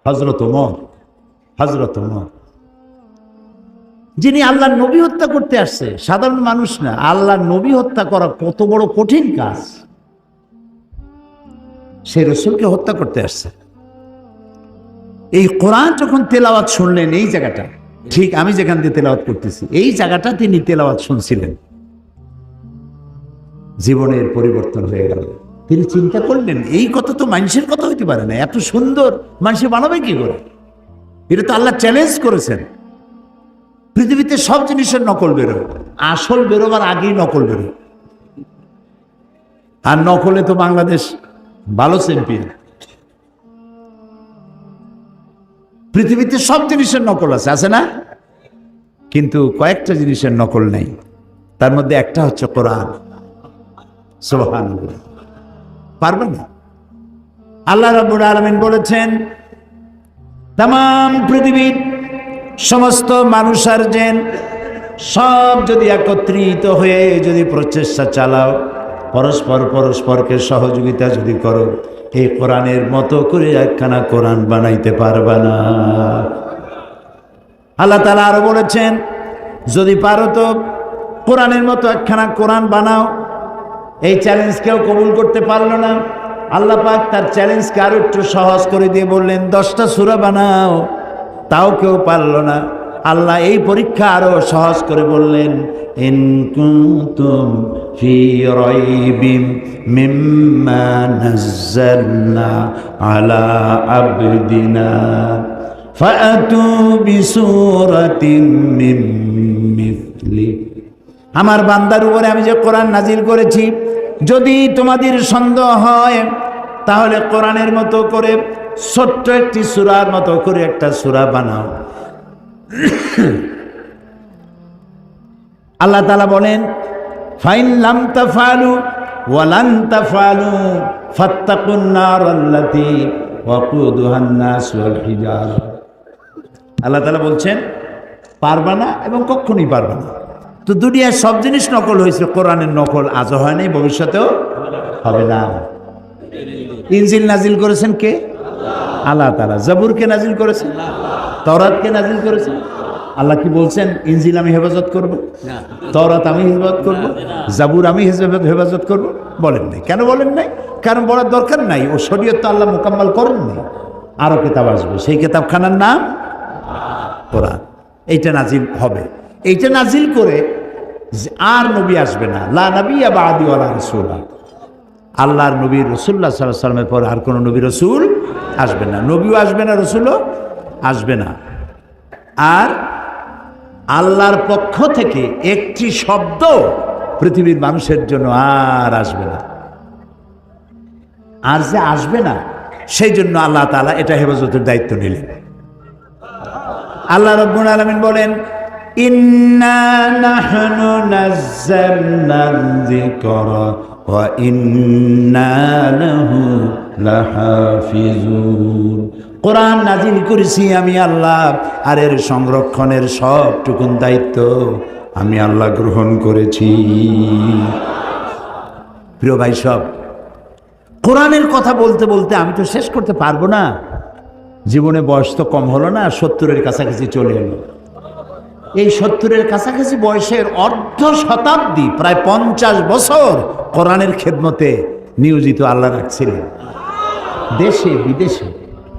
হযরত ওমর যিনি আল্লাহর নবী হত্যা করতে আসছে, সাধারণ মানুষ না। আল্লাহর নবী হত্যা করা কত বড় কঠিন কাজ, সেই রাসূলকে হত্যা করতে আসছে। এই কোরআন যখন তেলাওয়াত শুনলেন, এই জায়গাটা ঠিক আমি যেখান দিয়ে তেলাওয়াত করতেছি, এই জায়গাটা তিনি তেলাওয়াত শুনছিলেন, জীবনের পরিবর্তন হয়ে গেল। তিনি চিন্তা করলেন, এই কথা তো মানুষের কথা হইতে পারে না, এত সুন্দর মানুষ বানাবে কি করে? এটা তো আল্লাহ চ্যালেঞ্জ করেছেন। পৃথিবীতে সব জিনিসের নকল বেরোয়, আসল বেরোবার আগেই নকল বেরোয়। আর নকলে তো বাংলাদেশ ভালো চ্যাম্পিয়ন। পৃথিবীতে সব জিনিসের নকল আছে না? কিন্তু কয়েকটা জিনিসের নকল নেই, তার মধ্যে একটা হচ্ছে কোরআন। সুবহানাল্লাহ, পারবে না। আল্লাহ রাব্বুল আলামিন বলেছেন, তামাম পৃথিবীর সমস্ত মানুষ আর জিন সব যদি একত্রিত হয়ে যদি প্রচেষ্টা চালাও, পরস্পরকে সহযোগিতা যদি করো, এই কোরআনের মতো করে একখানা কোরআন বানাইতে পারবে না। আল্লাহ তাআলা আরো বলেছেন, যদি পারো তো কোরআনের মতো একখানা কোরআন বানাও। এই চ্যালেঞ্জ কেউ কবুল করতে পারলো না। আল্লাহ পাক তার চ্যালেঞ্জকে আরো একটু সহজ করে দিয়ে বললেন, 10টা সূরা বানাও, তাও কেউ পারলো না। আল্লাহ এই পরীক্ষা আরো সহজ করে বললেন, ইন কুনতুম ফি রাইবিম মিম্মা নাযালনা আলা আবদিনা ফাআতু বিসূরাতিন মিন মিথলি। আমার বান্দার উপরে আমি যে কোরআন নাজিল করেছি, যদি তোমাদের সন্দেহ হয় তাহলে কোরআনের মতো করে ছোট্ট একটি সূরার মতো করে একটা সূরা বানাও। আল্লাহ তাআলা বলেন, ফাইন লাম তাফআলু ওয়া লান তাফআলু ফাত্তাকুন নারাল্লাতী ওয়াকুদুহান নাস ওয়াল হিজারা। আল্লাহ তাআলা বলছেন, পারবা না এবং কখনোই পারবা না। তো দুনিয়ার সব জিনিস নকল হয়েছে, কোরআনের নকল আজও হয় নাই, ভবিষ্যতেও হবে না। ইনজিল নাজিল করেছেন কে? আল্লাহ তাআলা। জাবুরকে নাজিল করেছেন, তাওরাতকে নাজিল করেছেন। আল্লাহ কি বলছেন, ইনজিল আমি হেফাজত করব, তাওরাত আমি হেফাজত করব, জাবুর আমি হেফাজত করব? বলেন নাই। কেন বলেন নাই? কারণ বলার দরকার নাই, ও শরীয়ত তো আল্লাহ মোকাম্মল করেননি। আরো কিতাব আসবে, সেই কিতাবখানার নাম কোরআন। এইটা নাজিল হবে। এইটা নাজিল করে আর নবী আসবে না, লা নবিয়্যা বা'দি ওয়ালা রাসূলা। আল্লাহর নবী রাসূলুল্লাহ সাল্লাল্লাহু আলাইহি ওয়াসাল্লামের পর আর কোন নবী রাসূল আসবে না, নবীও আসবে না, রাসূলও আসবে না। আর আল্লাহর পক্ষ থেকে একটি শব্দ পৃথিবীর মানুষের জন্য আর আসবে না। আর যে আসবে না, সেই জন্য আল্লাহ তাআলা এটা হেফাজতের দায়িত্ব নিলেন। আল্লাহ রাব্বুল আলামিন বলেন, ইন্না নাহনু নাযালনা যিকরা ওয়া ইন্না লাহু লাহাফিজুন। কোরআন নাজিল করেছি আমি আল্লাহ, আর এর সংরক্ষণের সবটুকুন দায়িত্ব আমি আল্লাহ গ্রহণ করেছি। প্রিয় ভাই, সব কোরআনের কথা বলতে বলতে আমি তো শেষ করতে পারবো না। জীবনে বয়স তো কম হলো না, 70-এর কাছাকাছি চলে এলো। এই 70-এর কাছাকাছি বয়সের অর্ধ শতাব্দী, প্রায় 50 বছর কোরআনের খেদমতে নিয়োজিত আল্লাহ রাখছিলেন। দেশে বিদেশে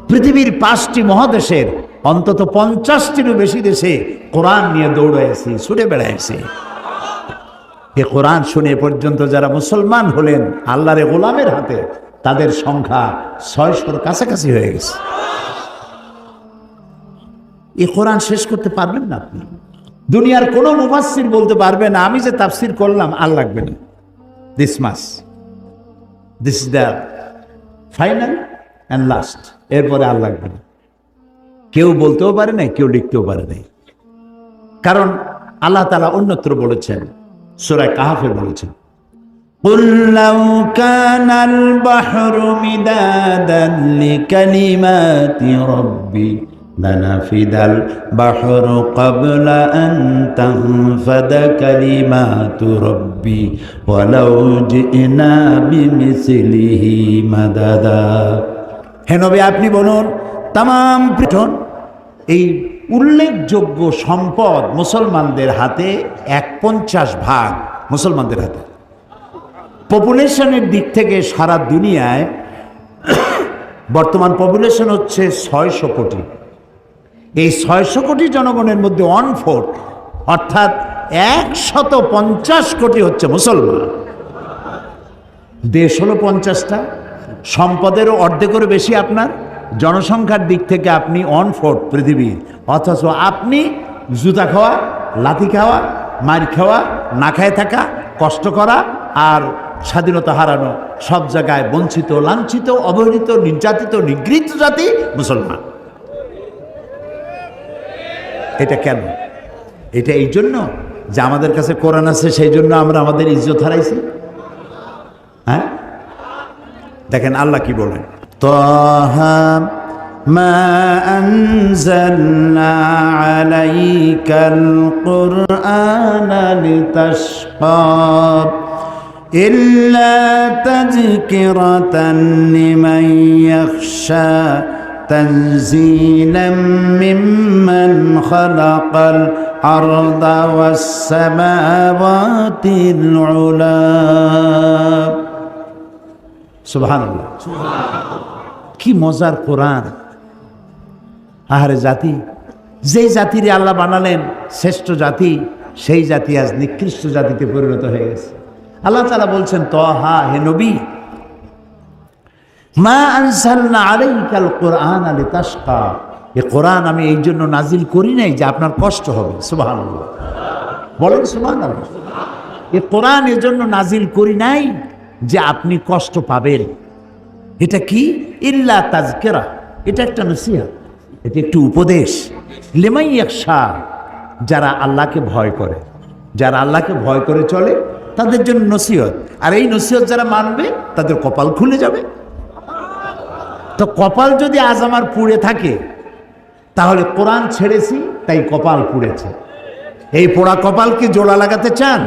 পৃথিবীর 5টি মহাদেশের অন্তত 50টিরও বেশি দেশে কোরআন নিয়ে দৌড়াইছি, ছুটে বেড়াইছি। এ কোরআন শুনে পর্যন্ত যারা মুসলমান হলেন আল্লাহর গোলামের হাতে, তাদের সংখ্যা 600-র কাছাকাছি হয়ে গেছে। এই কোরআন শেষ করতে পারবেন না আপনি। দুনিয়ার কোন মুফাসসির বলতে পারবে না, আমি যে তাফসির করলাম আর লাগবে না, this is the final and last, এরপরে আর লাগবে না। কেউ বলতেও পারে নাই, কেউ লিখতেও পারে নাই। কারণ আল্লাহ তাআলা অন্যত্র বলেছেন, সূরা কাহফে বলেছেন, قُلْ لَوْ كَانَ الْبَحْرُ مِدَادًا لِكَلِمَاتِ رَبِّي لَنَفِدَ الْبَحْرُ قَبْلَ أَنْ تَنْفَدَ كَلِمَاتُ رَبِّي وَلَوْ جِئْنَا بِمِثْلِهِ مَدَدًا। হে নবী, আপনি বলুন, তাম পৃথন এই উল্লেখযোগ্য সম্পদ মুসলমানদের হাতে 1/50 মুসলমানদের হাতে। পপুলেশনের দিক থেকে সারা দুনিয়ায় বর্তমান পপুলেশন হচ্ছে 600 কোটি। এই 600 কোটি জনগণের মধ্যে 1/4 অর্থাৎ 150 কোটি হচ্ছে মুসলমান। দেশ হলো 50টা, সম্পদেরও অর্ধেকেরও বেশি আপনার, জনসংখ্যার দিক থেকে আপনি 1/4 পৃথিবীর, অথচ আপনি জুতা খাওয়া, লাথি খাওয়া, মার খাওয়া, না খায় থাকা, কষ্ট করা আর স্বাধীনতা হারানো, সব জায়গায় বঞ্চিত, লাঞ্ছিত, অবহেলিত, নির্যাতিত, নিগৃহীত জাতি মুসলমান। এটা কেন? এটা এই জন্য যে আমাদের কাছে কোরআন আছে, সেই জন্য আমরা আমাদের ইজ্জত হারাইছি। হ্যাঁ, দেখেন আল্লাহ কি বলেন, তাহা মা আনজালনা আলাইকাল কুরআনা লিতাশকা ইল্লা তাযকিরাতান লিমান ইয়াখশা তানজিলাম মিম্মান খালাকাল আরদা ওয়াস সামাওয়াতিল উলা। সুবহানাল্লাহ, কি মজার কোরআন। আহারে জাতি, যেই জাতির আল্লাহ বানালেন শ্রেষ্ঠ জাতি, সেই জাতি আজ নিকৃষ্ট জাতিতে পরিণত হয়ে গেছে। আল্লাহ তাআলা বলছেন, তাহা, হে নবী, মা আনজালনা আলাইকাল কুরআনা লিতাশকা, এই কোরআন আমি এই জন্য নাজিল করি নাই যে আপনার কষ্ট হবে। সুবহানাল্লাহ, বলেন সুবহানাল্লাহ। এই কোরআন এর জন্য নাজিল করি নাই যে আপনি কষ্ট পাবেন। এটা কি? ইল্লা তাযকিরা, এটা একটা নসিহত, এটা একটু উপদেশ। লিমান ইয়াখশা, যারা আল্লাহকে ভয় করে, যারা আল্লাহকে ভয় করে চলে তাদের জন্য নসিহত। আর এই নসিহত যারা মানবে তাদের কপাল খুলে যাবে। তো কপাল যদি আজ আমার পুড়ে থাকে, তাহলে কোরআন ছেড়েছি তাই কপাল পুড়েছে। এই পোড়া কপাল কি জোড়া লাগাতে চান?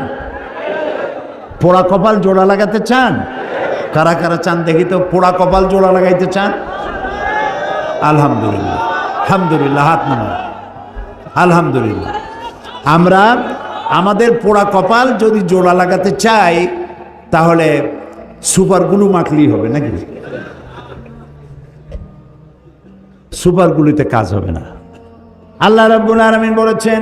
পোড়া কপাল জোড়া লাগাতে চান? কারা কারা চান দেখি তো, পোড়া কপাল জোড়া লাগাইতে চান? আলহামদুলিল্লাহ, আলহামদুলিল্লাহ, হাত নামান। আলহামদুলিল্লাহ, আমরা আমাদের পোড়া কপাল যদি জোড়া লাগাতে চাই তাহলে সুপার গ্লু মাখলেই হবে নাকি? সুপার গ্লুতে কাজ হবে না। আল্লাহ রাব্বুল আলামিন বলেছেন,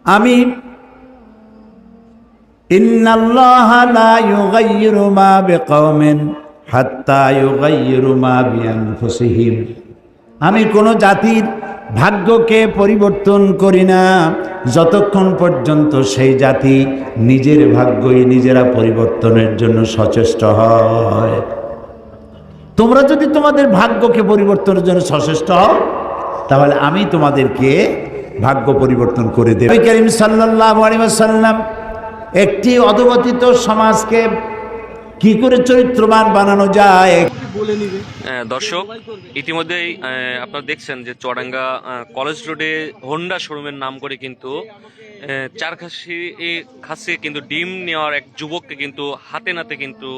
আমি ইন্নাল্লাহা লা ইউগাইয়িরু মা বিকাওমিন হাত্তা ইউগাইয়িরু মা বিআনফুসিহিম, আমি কোন জাতির ভাগ্যকে পরিবর্তন করি না যতক্ষণ পর্যন্ত সেই জাতি নিজের ভাগ্যই নিজেরা পরিবর্তনের জন্য সচেষ্ট হয়। তোমরা যদি তোমাদের ভাগ্যকে পরিবর্তনের জন্য সচেষ্ট হও, তাহলে আমি তোমাদেরকে ভাগ্য পরিবর্তন করে দেব। নবী করিম সাল্লাল্লাহু আলাইহি ওয়াসাল্লাম একটি অধপতিত সমাজকে কি করে চরিত্রবান বানানো যায়। দর্শক, ইতিমধ্যেই আপনারা দেখছেন যে চুয়াডাঙ্গা কলেজ রোডে হোন্ডা শোরুমের নাম করে কিন্তু খাসি কিন্তু ডিম নেওয়ার এক যুবককে কিন্তু হাতে নাতে কিন্তু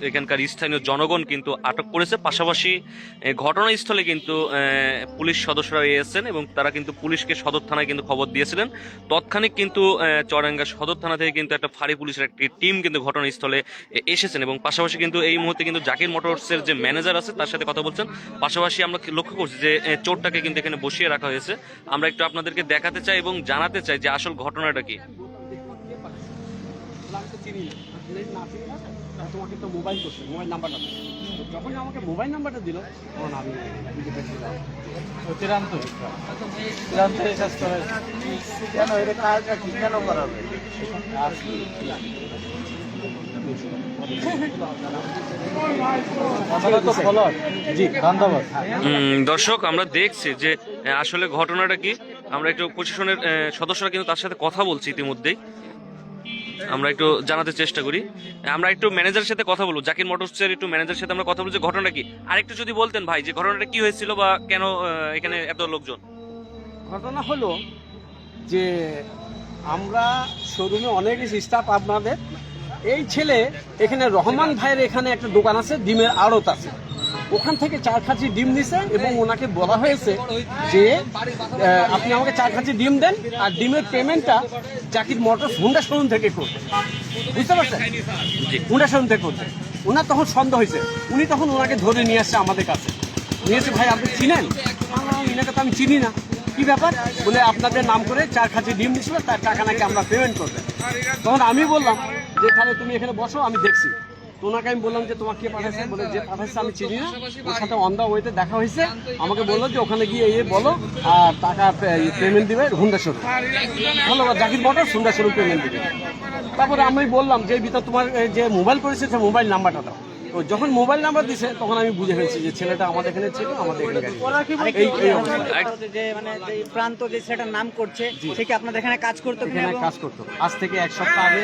এখানকার স্থানীয় জনগণ কিন্তু আটক করেছে। পাশাপাশি ঘটনাস্থলে কিন্তু পুলিশ সদস্যরা এসেছেন এবং তারা কিন্তু পুলিশকে সদর থানায় কিন্তু খবর দিয়েছিলেন। তৎক্ষণিক কিন্তু চুয়াডাঙ্গা সদর থানা থেকে কিন্তু একটা ফাঁড়ি পুলিশের একটি টিম কিন্তু ঘটনাস্থলে এসেছেন এবং পাশাপাশি কিন্তু এই মুহূর্তে কিন্তু জাকির মোটরসের যে ম্যানেজার আছে তার সাথে কথা বলছেন। পাশাপাশি আমরা লক্ষ্য করছি যে চোরটাকে কিন্তু এখানে বসিয়ে রাখা হয়েছে। আমরা একটু আপনাদেরকে দেখাতে চাই এবং জানাতে চাই যে আসল ঘটনাটা কি। তোমাকে তো মোবাইল নাম্বারটা যখন আমাকে মোবাইল নাম্বারটা দিল তখন আমি কেন এটা কাজটা কি কেন করাবে। দর্শক, আমরা দেখছি যে আসলে ঘটনাটা কি। আমরা একটু প্রশাসনের সদস্যরা কিন্তু তার সাথে কথা বলছি ইতিমধ্যেই, আমরা একটু জানাতে চেষ্টা করি। আমরা একটু ম্যানেজারের সাথে কথা বলবো, জাকির মোটরসের একটু ম্যানেজারের সাথে আমরা কথা বলছি ঘটনাটা কি। আর একটু যদি বলতেন ভাই যে ঘটনাটা কি হয়েছিল বা কেন এখানে এত লোকজন। ঘটনা হলো যে আমরা শোরুমে অনেক স্টাফ আপনাদের এই ছেলে এখানে রহমান ভাইয়ের এখানে একটা দোকান আছে, ডিমের আড়ত আছে, ওখান থেকে 4 খাঁচি ডিম নিছে এবং ওনাকে বলা হয়েছে যে আপনি আমাকে 4 খাঁচি ডিম দেন আর ডিমের পেমেন্টটা জাকির মোটরস হুন্ডা শোরুম থেকে করবে। বুঝতে পারছেন? হুন্ডা শোরুম থেকে করবে। ওনার তখন সন্দেহ হয়েছে, উনি তখন ওনাকে ধরে নিয়ে আসছে আমাদের কাছে, নিয়ে এসে ভাই আপনি চিনেন? এনাকে তো আমি চিনি না, কি ব্যাপার? বলে আপনাদের নাম করে 4 খাঁচি ডিম দিছিল, তার টাকা নাকি আমরা পেমেন্ট করবেন। তখন আমি বললাম যে তাহলে তুমি এখানে বসো, আমি দেখছি। তো ওনাকে আমি বললাম যে তোমার কে পাঠাচ্ছে? বলে যে পাঠাচ্ছে আমি চিনি না, ওর সাথে অন দা ওয়েতে দেখা হয়েছে, আমাকে বললো যে ওখানে গিয়ে বলো আর টাকা পেমেন্ট দিবে হুন্ডা শোরুম। ধন্যবাদ, Zakir motors Honda showroom payment দিবে। তারপরে আমি বললাম যে ভিতর তোমার যে মোবাইল করেছে সে মোবাইল নাম্বারটা দাও। তো যখন মোবাইল নাম্বার দিছে তখন আমি বুঝে ফেলছি যে ছেলেটা আমাদের এখানে ছিল, আমাদের এখানে গাড়ি। এই অবস্থা। যে মানে যে প্রান্ত যে ছেলেটার নাম করছে সে কি আপনাদের এখানে কাজ করতো কিনা? এখানে কাজ করতো আজ থেকে 1 সপ্তাহ আগে।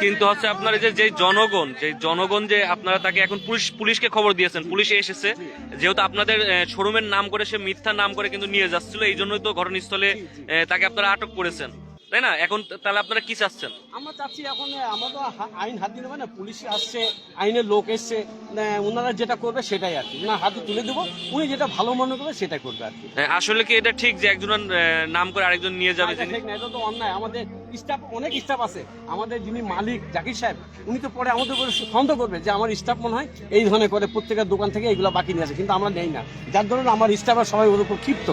কিন্তু হচ্ছে আপনার যে জনগণ যে আপনারা তাকে এখন পুলিশকে খবর দিয়েছেন, পুলিশে এসেছে, যেহেতু আপনাদের শোরুমের নাম করে সে মিথ্যা নাম করে কিন্তু নিয়ে যাচ্ছিল, এই জন্যই তো ঘটনাস্থলে তাকে আপনারা আটক করেছেন, তাই না? এখন তাহলে আপনারা কি চাচ্ছেন? আমরা চাচ্ছি এখন আমরা তো আইন হাত দিতে পারি না, পুলিশ আসছে, আইনের লোক এসছে, ওনারা যেটা করবে সেটাই আর কি, ওনার হাতে তুলে দেবো, উনি যেটা ভালো মনে করবে সেটাই করবে আর কি। আসলে কি এটা ঠিক যে একজনের নাম করে আরেকজন নিয়ে যাবে? এটা ঠিক না, এটা তো অন্যায়। আমাদের স্টাফ, অনেক স্টাফ আছে, আমাদের যিনি মালিক জাকির সাহেব, উনি তো পরে আমাদের উপরে সন্দেহ করবে যে আমার স্টাফ মনে হয় এই ধরনের করে প্রত্যেকের দোকান থেকে এগুলো বাকি নিয়ে আসে, কিন্তু আমরা নেই না, যার ধরুন আমার স্টাফরা সবাই ওর উপর ক্ষিপ্ত,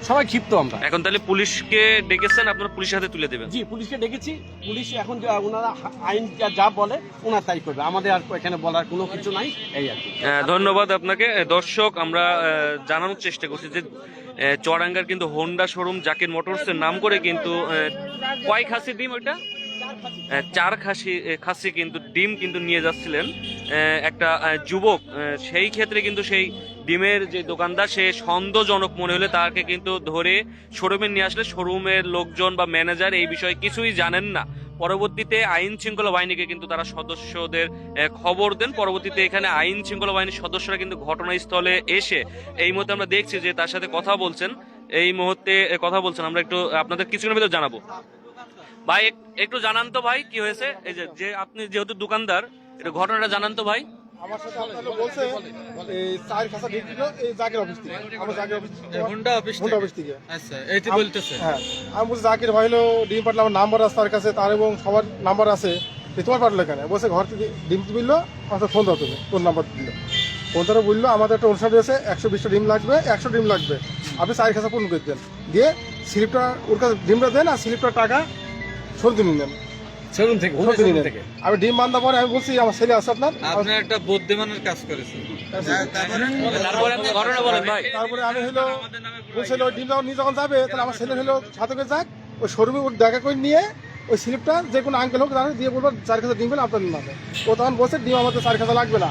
সবাই ক্ষিপ্ত আমরা। এখন তাহলে পুলিশকে ডেকেছেন, আপনারা পুলিশের হাতে তুলে দেবেন? জি, পুলিশকে ডেকেছি, পুলিশ এখন ওনারা আইন যা বলে ওনার তাই করবে, আমাদের আর এখানে বলার কোনো কিছু নাই, এই আর কি। ধন্যবাদ আপনাকে। দর্শক, আমরা জানানোর চেষ্টা করছি যে চুয়াডাঙ্গার কিন্তু হোন্ডা শোরুম জাকির মোটরসের নাম করে কিন্তু কয় খাসি ডিম, ওইটা 4 খাসি কিন্তু ডিম কিন্তু নিয়ে যাচ্ছিলেন একটা যুবক। সেই ক্ষেত্রে কিন্তু সেই ডিমের যে দোকানদার সে সন্দেহজনক মনে হলে তাকে কিন্তু ধরে শোরুমে নিয়ে আসলে শোরুমের লোকজন বা ম্যানেজার এই বিষয়ে কিছুই জানেন না। পরবর্তীতে আইন শৃঙ্খলা বাহিনীকে কিন্তু তারা সদস্যদের খবর দেন। পরবর্তীতে এখানে আইন শৃঙ্খলা বাহিনীর সদস্যরা কিন্তু ঘটনাস্থলে এসে এই মুহূর্তে আমরা দেখছি যে তার সাথে কথা বলছেন, এই মুহূর্তে কথা বলছেন। আমরা একটু আপনাদের কিছুক্ষণের ভিতর জানাবো। ভাই একটু জানান তো ভাই কি হয়েছে, এই যে আপনি যেহেতু দোকানদার, একটু ঘটনাটা জানান তো ভাই। আমার সাথে আপনারা বলছে এই 4 খাসা ডিম দিল এই জাকির অফিস থেকে, আমার জাকির অফিস, হুন্ডা অফিস থেকে। আচ্ছা, এইটি বলতেছে। হ্যাঁ, আমি বলছি জাকির ভাই হলো ডিম পাঠলে, আমার নাম্বার আছে তার কাছে, তার এবং সবার নাম্বার আছে, তোমার পাঠলো কেন? বলছে ঘর থেকে ডিম দিল, আমার ফোন দাও, তুমি তোর নাম্বার দিল, ফোন তারা বললো আমাদের একটা অনুষ্ঠান রয়েছে, 120টা ডিম লাগবে, 100 ডিম লাগবে, আপনি 4 খাসা পূর্ণ করে দেন, দিয়ে স্লিপটা ওর কাছে ডিমটা দেন আর স্লিপটার টাকা সরতে নিন, শোরুম থেকে আমি ডিম বান্ধা পরে আমি বলছি আমার ছেলে আছে আপনার, আপনার একটা বুদ্ধিমানের কাজ করেছেন। তারপরে আপনি ঘটনা বলেন ভাই। তারপরে আমি হলো বলছিল ওই ডিমটা নিয়ে যখন যাবে তাহলে আমার ছেলে হলো সাথে করে যাক, ওই শোরুমে ওর দেখা করে নিয়ে ওই স্লিপটা যে কোনো আঙ্কেল হোক তারা দিয়ে বলবো 4 খাসা ডিম পেলে আপনার নামে। ও তখন বলছে ডিম আমাদের 4 খাসা লাগবে না,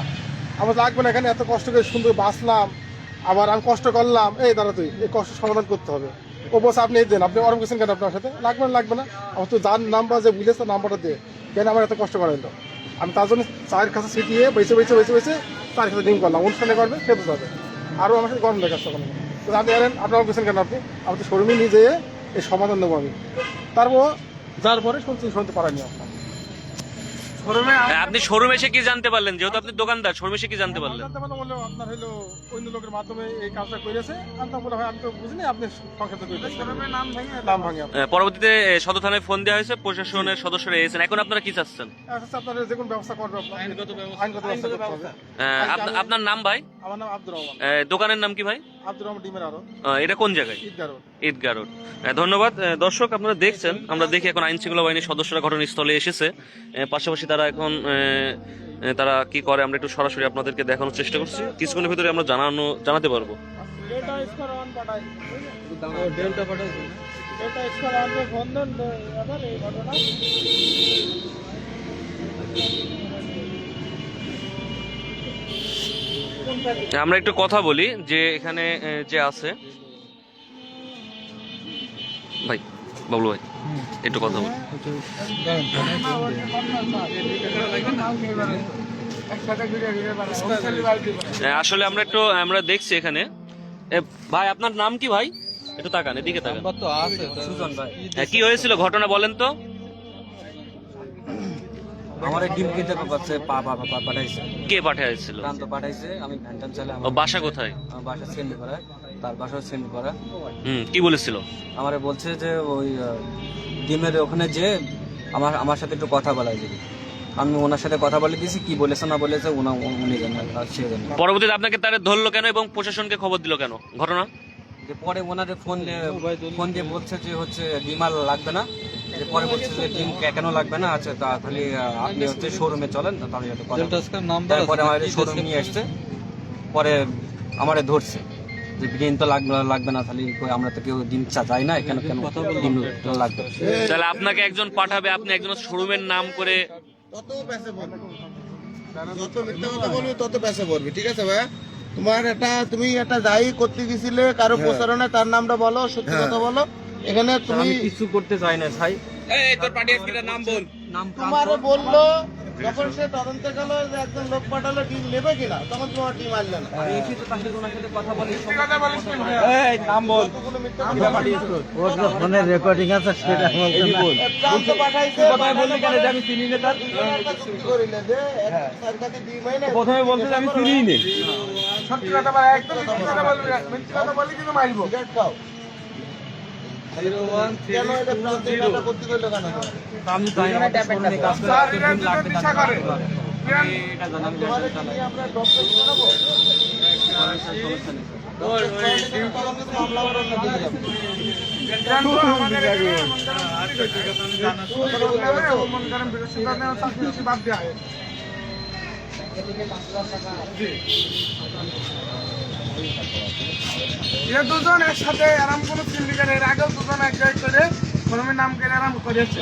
আমার লাগবে না, এখানে এত কষ্ট করে সুন্দর বাঁচলাম, আবার আমি কষ্ট করলাম, এই দাঁড়া তুই এই কষ্ট সমাধান করতে হবে। ও বলছে আপনি এই দেন, আপনি অরম গেছেন কেন আপনার সাথে? লাগবে না, আমার তো যার নাম্বার যে বুঝেছে নাম্বারটা দিয়ে কেন আমার এত কষ্ট করাইলো? আমি তার জন্য 4 খাসা ছিটিয়ে বেছে 4 খাসা ডিম করলাম, অনুষ্ঠানে করবে খেতে যাবে, আরও আমার সাথে গরম দেখাচ্ছে ওখানে। তো আপনি জানেন আপনার গেছেন কেন? আপনি তো শোরুমে নিয়ে যেয়ে এই সমাধান নেবো আমি। তারপর যার পরে শুনতে পারেনি আপনার আপনি শোরুমে এসে কি জানতে পারলেন, যেহেতু আপনি দোকানদার, শোরুমে এসে কি জানতে পারলেন? আপনার হলো অন্য লোকের মাধ্যমে এই কাজটা করেছে, আমি বলে হয় আমি তো বুঝিনি, আপনি সংক্ষেপে নাম ভাঙে। পরবর্তীতে সদর থানায় ফোন দেওয়া হয়েছে, প্রশাসনের সদস্যরা এসেছেন। এখন আপনারা কি চাচ্ছেন? আপনার যে কোনো ব্যবস্থা করবে, আইনগত ব্যবস্থা করতে হবে। আপনার নাম ভাই? আমার নাম আব্দুর রহমান। দোকানের নাম কি ভাই? আব্দুর রহমান ডিমের আড়ত। এটা কোন জায়গায়? ঈদগাহ রোড। ধন্যবাদ। দর্শক, আপনারা দেখছেন, আমরা দেখি এখন আইন শৃঙ্খলা বাহিনীর সদস্যরা ঘটনাস্থলে এসেছে, পাশাপাশি তারা এখন তারা কি করে আমরা একটু সরাসরি আপনাদেরকে দেখানোর চেষ্টা করছি। কিছুক্ষণের ভিতরে আমরা জানাতে পারবো। আমরা একটু কথা বলি যে এখানে যে আছে ভাই, বাবলু ভাই, একটু কথা বলি। আসলে আমরা দেখছি এখানে। ভাই, আপনার নাম কি ভাই? একটু তাকান, এদিকে তাকান। তো আছে সুজন ভাই। কি হয়েছিল ঘটনা বলেন তো। আমার এই ডিম কিনতে পারছে পাঠাইছে, কে পাঠিয়েছিল? প্রান্ত পাঠাইছে। আমি ভ্যান ট্যান চালে, ও আমার বাসা কোথায়? বাসা সেন্ড করা, তার বাসাও সেন্ড করা। কি বলেছিল? আমারে বলছে যে ওই ডিমের ওখানে যে আমার সাথে একটু কথা বলা যাবে। আমি ওনার সাথে কথা বলে দিয়েছি, কি বলেছে না বলেছে উনি জানেন আর সে জানেন। পরবর্তীতে আপনাকে তারা ধরলো কেন এবং প্রশাসনকে খবর দিল কেন ঘটনা? যে পরে ওনারে ফোন দিয়ে বলছে যে হচ্ছে ডিম আর লাগবে না। যে পরে বলছে যে ডিম কেন লাগবে না, আচ্ছা তাহলে আপনি হচ্ছে শোরুমে চলেন, তাহলে হয়তো কথা বলবো। তারপরে আমার শোরুম নিয়ে আসছে, পরে আমারে ধরছে যে ডিম তো লাগবে না, তাহলে আমরা তো কেউ ডিম চাই না, এখানে কেন ডিম লাগবে। তাহলে আপনাকে একজন পাঠাবে, আপনি একজন শোরুমের নাম করে তত পয়সা পড়বে, যত মিথ্যা কথা বলবে তত পয়সা পড়বে। ঠিক আছে ভাই, তোমার তুমি একটা যাই করতে গেছিলে কারো প্রচারণে, তার নামটা বলো, সত্যি কথা বলো। এখানে তুমি কিছু করতে চাই না ভাই। তোমার বললো যখন সে তদন্তে গেল যে একজন লোক পাঠালো ডিম নেবে কিনা, তখন তোমার ডিম আসলে না। আমি এসে তো তাহলে ওনার সাথে কথা বলি। কতগুলো মিথ্যা কথা পাঠিয়েছো? ফোনে রেকর্ডিং আছে সেটা প্রান্ত পাঠাইছে, আমি চিনি না তার। একটা চুক্তি করিলে যে তার কাছে ডিম হয় না। প্রথমে বলছে যে আমি চিনি নে। সত্যি কথা বলে, একদম মিথ্যে কথা বলবি না। মিথ্যে কথা বলি কিন্তু মারবো। সিগারেট খাও। কেন এটা প্রান্ত এটা করতে গেলো কেন? আমি জানি না শোরুমে কাজ করে স্যার, এত এরা ডিম দুটো লাগবে নেশা করে। এটা জানি আমি তোমার কি নিয়ে আমরা ডক্টর শোনাবো? মামলা করার না দিয়ে যাবো। আমাদের এখানে মন করেন বৃহস্পতিবার চাকরি বাদ দেওয়া হয়। এরা দুজন একসাথে আরাম কোনো সিন্ডিকেট, এর আগেও দুজন এক জায়গায় করে শোরুমের নাম করে আরাম করেছে,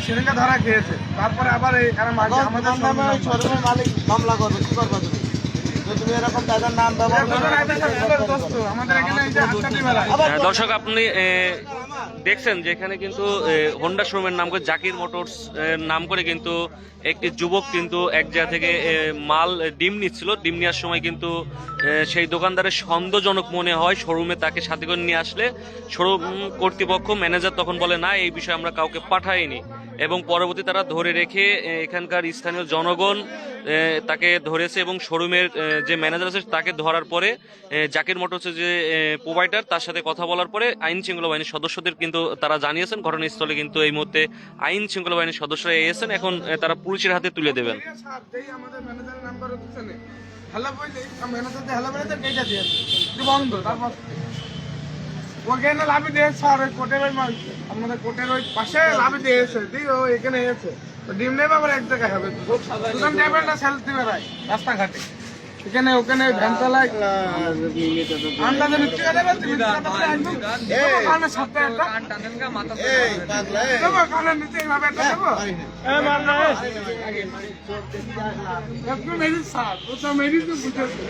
সেদিনকে ধরা খেয়েছে। তারপরে আবার এই আরাম আগে আমাদের তোমার নামে ওই শোরুমের মালিক মামলা করবে, কি করবে তুমি? যে তুমি এরকম তাদের নাম ব্যবহার দুজন করবে। একসাথে ছিল দোস্ত, আমাদের এখানে এই যে হাততালি মেলায়। দর্শক আপনি দেখছেন যে এখানে কিন্তু হোন্ডা শোরুমের নাম করে জাকির মোটরস নাম করে কিন্তু একটি যুবক কিন্তু এক জায়গা থেকে মাল ডিম নিচ্ছিল। ডিম নেওয়ার সময় কিন্তু সেই দোকানদারের সন্দেহজনক মনে হয়, শোরুমে তাকে সাথে করে নিয়ে আসলে শোরুম কর্তৃপক্ষ ম্যানেজার তখন বলে না, এই বিষয়ে আমরা কাউকে পাঠাইনি। এবং পরবর্তী তারা ধরে রেখে এখানকার স্থানীয় জনগণ তাকে ধরেছে এবং শোরুমের যে ম্যানেজার আছে তাকে ধরার পরে জাকির মোটরসের যে প্রোভাইডার তার সাথে কথা বলার পরে আইন শৃঙ্খলা বাহিনীর সদস্যদের কিন্তু তারা জানিয়েছেন। ঘটনাস্থলে কিন্তু এই মুহূর্তে আইন শৃঙ্খলা বাহিনীর সদস্যরা এসেছেন, এখন তারা পুলিশের হাতে তুলে দেবেন। স্যার, যেই আমাদের ম্যানেজারের নাম্বার হচ্ছে না, হ্যালো বলে ম্যানেজার হ্যালো বলে তো কেটে দিয়েছে, বন্ধ। তারপর ওখানে লাভি দিয়েছে স্যার, ওই কোর্টের ওই আমাদের কোর্টের ওই পাশে লাভি দিয়েছে, দিয়ে ও এখানে এসেছে ডিম নেবে, আবার এক জায়গায় হবে দুজন ট্যাবলেটটা সেল দিবে রাই রাস্তাঘাটে, এখানে ওখানে ভ্যান চালায় আন্দাজে মিথ্যে কথা দেবে। তুমি কথা বলে একদম কানে সাথে একটা এই পাগলা, এই। দেবো, কানের নিচে এইভাবে একটা দেবো। একটু মেরিট স্যার, ও তো মেরিট তো বুঝেছে।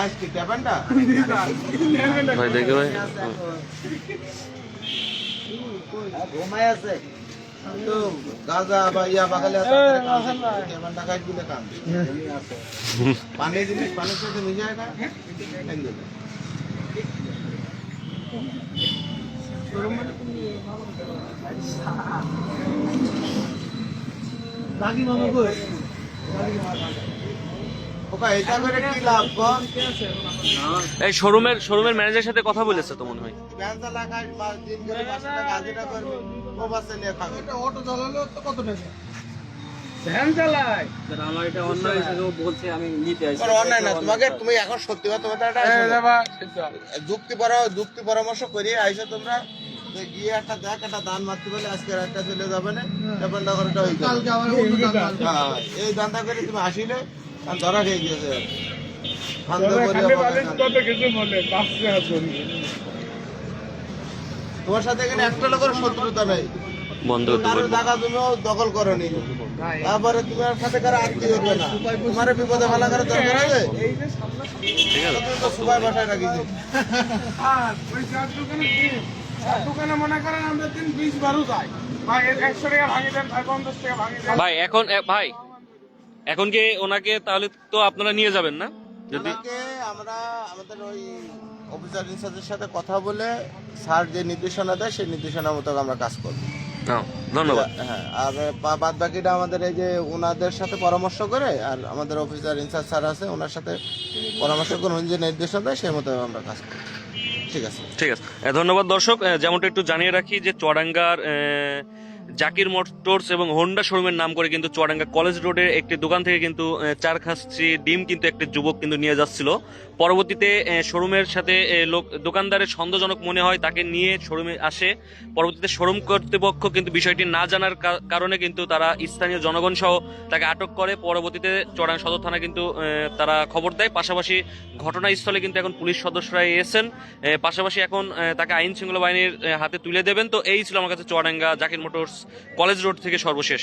আজ কি ট্যাবেনটা? ভাই দেখে ভাই ঘুমায় আছে তো গাজা বা ইয়া বাগালে ট্যাবেনটা কাজ দিলে কাম। পানি জিনিস পানির সাথে মিশে যায় না। রাগি মামা কই? ওকা এটা করে কি লাভ কম? এই শোরুমের ম্যানেজারের সাথে কথা বলেছে তো মনে হয়। ভ্যান চালা কাজ দিন করে 500 টাকা হাজিরা করবে, ও বাসে নিয়ে খাবে। অটো চালালো তো কত টাকা ভ্যান চালায়। আমার এটা অন্যায় হিসেবে বলছে, আমি নিতে আসি। আর অন্যায় না, তুমি এখন সত্যি কথা বলতে একটা যুক্তি পরামর্শ করি আইসো তোমরা, যে গিয়ে একটা দেখ একটা দান মারতে বলে আজকে রাতটা চলে যাবে না, ব্যাপারটা করে এই দানটা করে তুমি আসিলে আর ধরা খেয়ে গিয়েছে। তোমার সাথে এখানে একটা লোকের শত্রুতা নেই, বন্ধ কারোর জায়গা তুমিও দখল করনি, তারপরে তোমার সাথে কারো আত্মীয় হবে না, তোমার বিপদে ভালো করে দরকার আছে, তুমি তো সবাই বাসায় রাখিছি। দোকানে মনে করেন আমরা 20-12 যাই ভাই, 100 টাকা ভাঙি দেন ভাই, 50 টাকা ভাঙি দেন ভাই। এখন কি ওনাকে তাহলে তো আপনারা নিয়ে যাবেন না? যদি ওনাকে আমরা আমাদের ওই অফিসার ইনচার্জের সাথে কথা বলে স্যার যে নির্দেশনা দেয় সেই নির্দেশনা মতো আমরা কাজ করবো। ধন্যবাদ। হ্যাঁ, আর বাদ বাকিটা আমাদের এই যে ওনাদের সাথে পরামর্শ করে, আর আমাদের অফিসার ইনচার্জ স্যার আছে ওনার সাথে পরামর্শ করে উনি যে নির্দেশনা দেয় সেই মতো আমরা কাজ করি। ঠিক আছে, ঠিক আছে। ধন্যবাদ দর্শক। যেমনটা একটু জানিয়ে রাখি যে চুয়াডাঙ্গার জাকির মোটরস এবং হোন্ডা শোরুমের নাম করে কিন্তু চুয়াডাঙ্গা কলেজ রোডের একটি দোকান থেকে কিন্তু 4 খাসি ডিম কিন্তু একটি যুবক কিন্তু নিয়ে যাচ্ছিল। পরবর্তীতে শোরুমের সাথে দোকানদারের সন্দেহজনক মনে হয়, তাকে নিয়ে শোরুমে আসে। পরবর্তীতে শোরুম কর্তৃপক্ষ কিন্তু বিষয়টি না জানার কারণে কিন্তু তারা স্থানীয় জনগণ সহ তাকে আটক করে। পরবর্তীতে চুয়াডাঙ্গা সদর থানা কিন্তু তারা খবর দেয়। পাশাপাশি ঘটনাস্থলে কিন্তু এখন পুলিশ সদস্যরা এসেছেন। পাশাপাশি এখন তাকে আইন শৃঙ্খলা বাহিনীর হাতে তুলে দেবেন। তো এই ছিল আমার কাছে Chuadanga Zakir motors college road থেকে সর্বশেষ।